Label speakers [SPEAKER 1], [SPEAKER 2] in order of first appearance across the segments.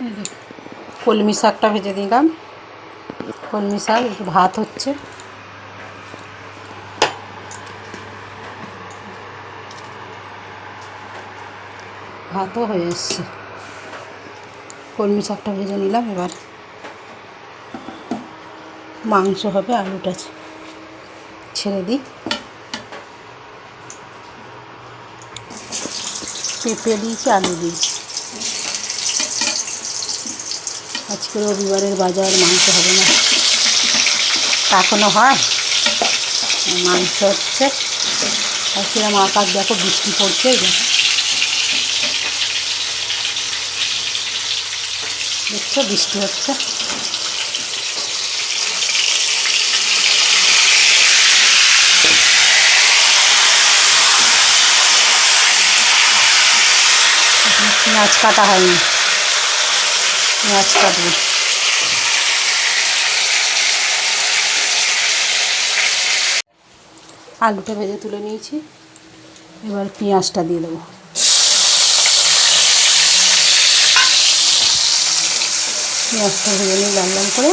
[SPEAKER 1] এই দেখো, কলমি শাকটা ভেজে দিলাম। কলমি শাক, একটু ভাত হচ্ছে। ভাতও হয়ে এসছে। কলমি শাকটা ভেজে নিলাম। এবার মাংস হবে, আলুটা ছেড়ে দিই। পেঁপে দিয়েছি, আলু দিয়েছি। আজকে রবিবারের বাজার, মাংস হবে না। এখনও হয়, মাংস হচ্ছে। আর কিরম আকাশ দেখো, বৃষ্টি পড়ছে। দেখছো, বৃষ্টি হচ্ছে। পেঁয়াজ কাটা হয়নি, পেঁয়াজ কাটবো। আলুটা ভেজে তুলে নিয়েছি, এবার পেঁয়াজটা দিয়ে দেবো। পেঁয়াজটা ভেজে নিই লাল লাল করে।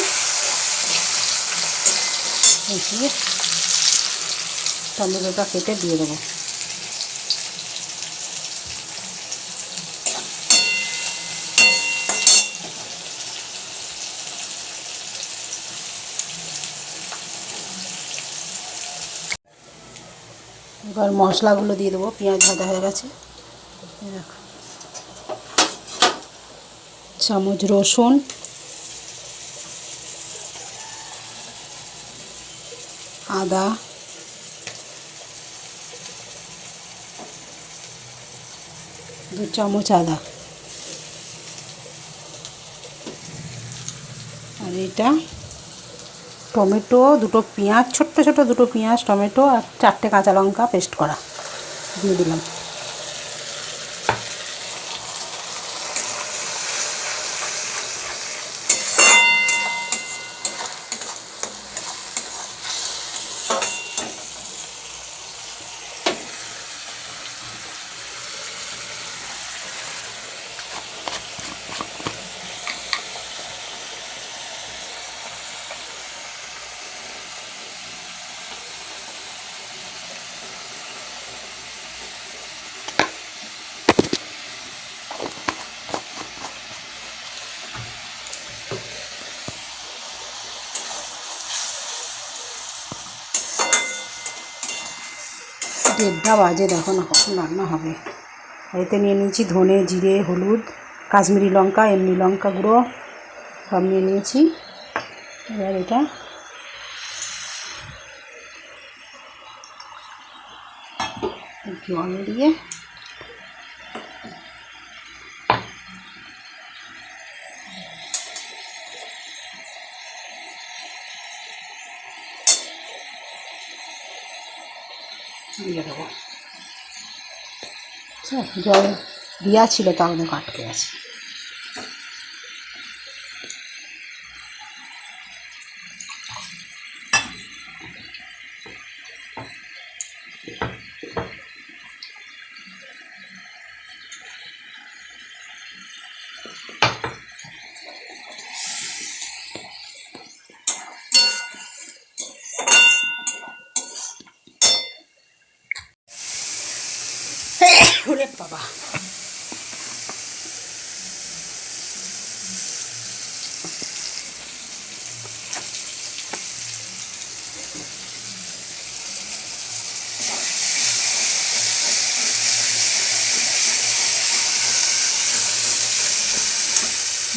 [SPEAKER 1] দিয়ে টমেটোটা কেটে দিয়ে দেবো। এবার মশলাগুলো দিয়ে দেবো। পেঁয়াজ ভাজা হয়ে গেছে। দেখো, চামচ রসুন, আদা, দু চামচ আদা। আর এটা টমেটো, দুটো পেঁয়াজ, ছোট্ট ছোট দুটো পেঁয়াজ, টমেটো আর 4টে কাঁচা লঙ্কা পেস্ট করা দিয়ে দিলাম। দেড়টা বাজে, দেখো না কখন রান্না হবে। এতে নিয়ে নিয়েছি ধনে, জিরে, হলুদ, কাশ্মীরি লঙ্কা, এমনি লঙ্কা গুঁড়ো সব নিয়ে নিয়েছি। এবার এটা জল দিয়ে দিয়ে দেবো। জল দেওয়া ছিল, তাহলে আটকে আছে। ওরে বাবা,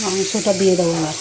[SPEAKER 1] মাংসটা দিয়ে দেবো এবার।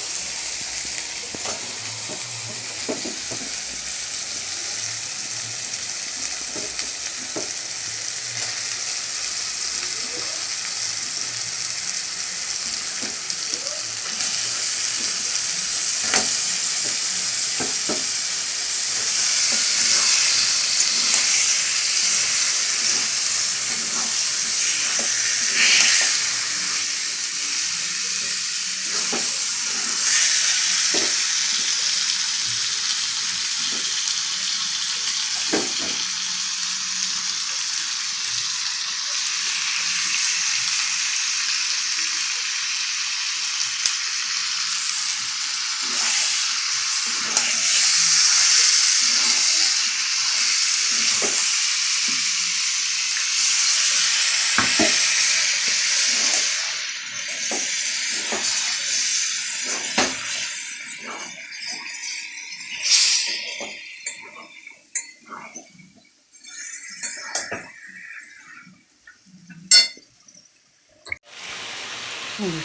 [SPEAKER 1] হুম,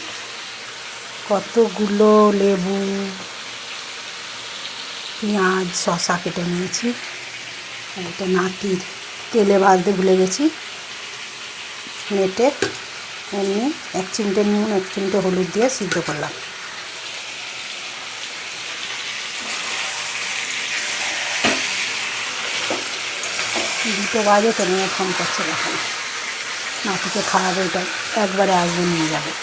[SPEAKER 1] কতগুলো লেবু, পেঁয়াজ, শসা কেটে নিয়েছি। এটা নাতির তেলে ভাজতে ভুলে গেছি, নেটে এমনি 1 চিমটে নুন 1 চিমটে হলুদ দিয়ে সিদ্ধ করলাম। দুটো বাজে তো নিয়ে ফোন করছে, দেখো নাতিকে খাওয়াবে, এটা একবারে আসবে, নিয়ে যাবে।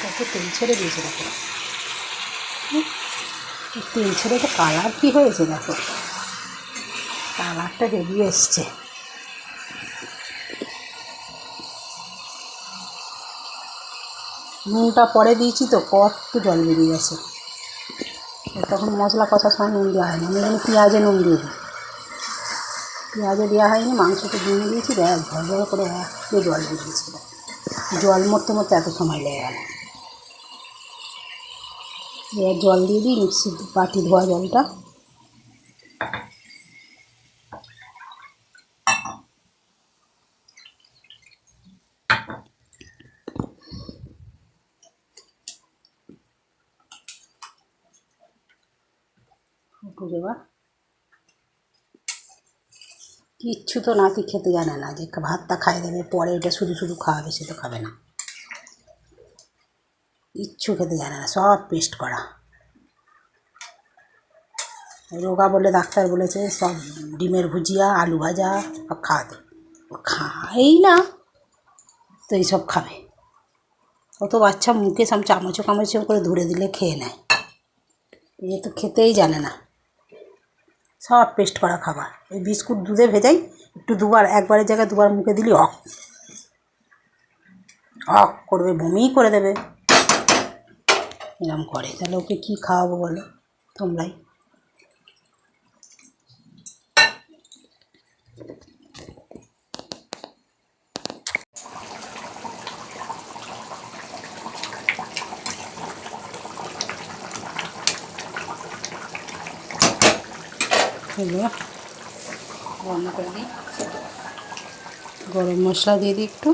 [SPEAKER 1] কত তেল ছেড়ে দিয়েছে দেখো, তেল ছেড়ে তো কালার কী হয়েছে দেখো, কালারটা বেরিয়ে এসছে। নুনটা পরে দিয়েছি তো, কত জল বেরিয়ে গেছে। তখন মশলা কষার সময় নুন দেওয়া হয়নি, আমি এখানে পেঁয়াজে নুন দিয়ে দিই, পেঁয়াজে দেওয়া হয়নি, মাংসটা দিয়ে দিয়েছি, দেখ ঝরঝর করে এত জল বেরিয়েছিল, জল মরতে মরতে এত সময় লেগে গেল। এবার জল দিয়ে দিই, মিক্সির বাটি ধোয়া জলটা। এবার কিচ্ছু তো নাতি খেতে জানে না, যে ভাতটা খাইয়ে দেবে পরে এটা শুধু শুধু খাওয়াবে, সে তো খাবে না, কিচ্ছু খেতে জানে না, সব পেস্ট করা। রোগা বলে ডাক্তার বলেছে সব ডিমের ভুজিয়া, আলু ভাজা সব খাওয়াতে, ও খাই না তো এইসব খাবে। কত বাচ্চা মুখে সব চামচো কামচো করে ধরে দিলে খেয়ে নেয়, এ তো খেতেই জানে না, সব পেস্ট করা খাবার। ওই বিস্কুট দুধে ভেজাই, একটু দুবার, একবারের জায়গায় দুবার মুখে দিলি অক অক করবে, বমিই করে দেবে, এরকম করে। তাহলে ওকে কী খাওয়াবো বলো তোমরাই। রান্না করে দিই, গরম মশলা দিয়ে দিই একটু।